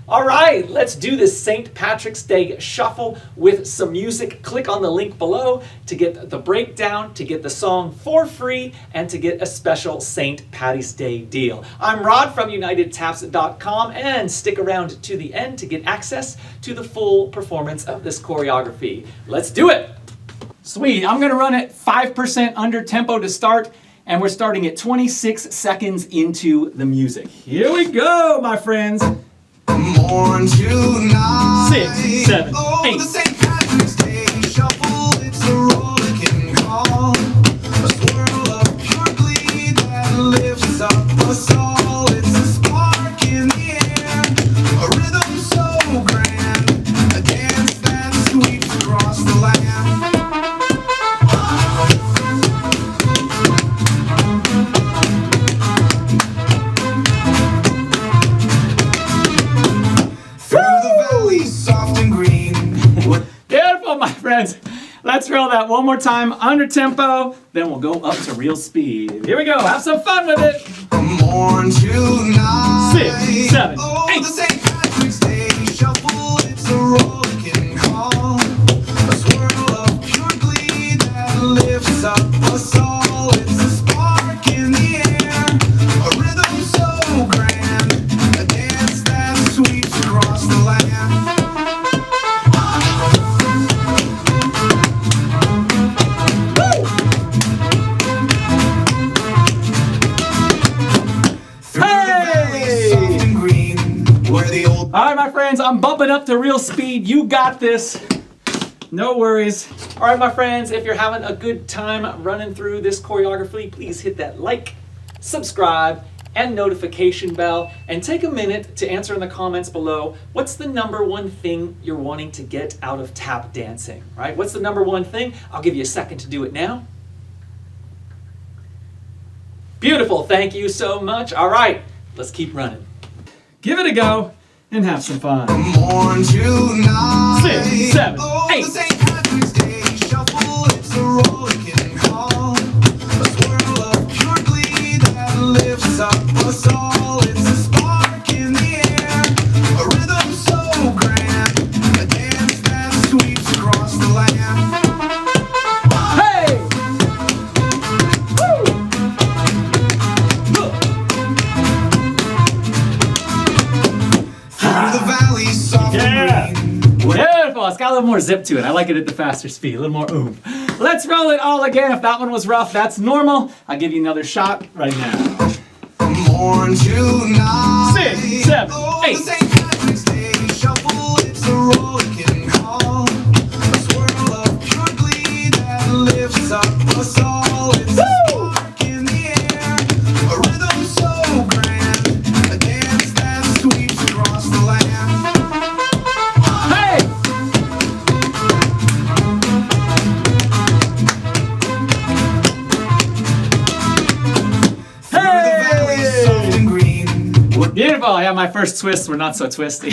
All right, let's do this St. Patrick's Day shuffle with some music. Click on the link below to get the breakdown, to get the song for free, and to get a special St. Patty's Day deal. I'm Rod from UnitedTaps.com, and stick around to the end to get access to the full performance of this choreography. Let's do it. Sweet, I'm gonna run it 5% under tempo to start, and we're starting at 26 seconds into the music. Here we go, my friends. Morn to night. 6, 7, 8. The St. Patrick's Day shuffle, it's a rollicking call. A swirl of pure glee that lifts up us all. It's a spark in the air, a rhythm so grand, a dance that sweeps across the land. Beautiful, my friends. Let's roll that one more time under tempo, then we'll go up to real speed. Here we go. Have some fun with it. Morn to night. 6, 7, 8. The St. Patrick's Day shuffle, it's a rollicking call. A swirl of pure glee that lifts up us all. It's a spark in the air, a rhythm so grand, a dance that sweeps across the land. All right, my friends, I'm bumping up to real speed. You got this. No worries. All right, my friends, if you're having a good time running through this choreography, please hit that like, subscribe, and notification bell. And take a minute to answer in the comments below, what's the number one thing you're wanting to get out of tap dancing, right? What's the number one thing? I'll give you a second to do it now. Beautiful, thank you so much. All right, let's keep running. Give it a go and have some fun. Morn to night. 6, 7, 8. The St. Patrick's Day shuffle, it's a rollicking call. A swirl of pure glee that lifts up us all. It's a spark in the air, a rhythm so grand, a dance that sweeps across the land. Hey! Woo! Look! Through the valley, soft and green. Beautiful. It's got a little more zip to it. I like it at the faster speed, a little more oomph. Let's roll it all again. If that one was rough, that's normal. I'll give you another shot right now. Morn to night. 6, 7, 8. The St. Patrick's Day shuffle, it's a rollicking call. A swirl of pure glee that lifts up us all. It's a spark in the air, a rhythm so grand, a dance that sweeps across the land. Hey! Through the valley, soft and green. Beautiful. Yeah, my first twists were not so twisty.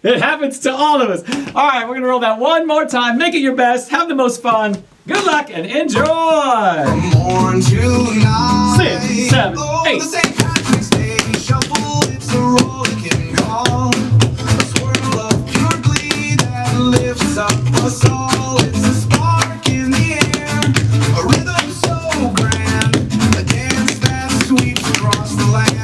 It happens to all of us. All right, we're going to roll that one more time. Make it your best. Have the most fun. Good luck and enjoy. Morn to night. 6, 7, 8. The St. Patrick's Day shuffle, it's a rollicking call. A swirl of pure glee that lifts up us all. It's a spark in the air, a rhythm so grand, a dance that sweeps across the land.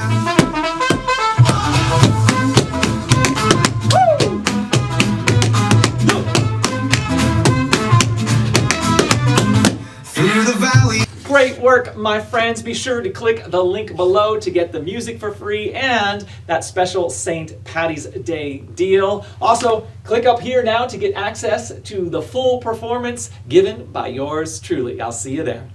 Through the valley. Great work, my friends. Be sure to click the link below to get the music for free and that special St. Patty's Day deal. Also, click up here now to get access to the full performance given by yours truly. I'll see you there.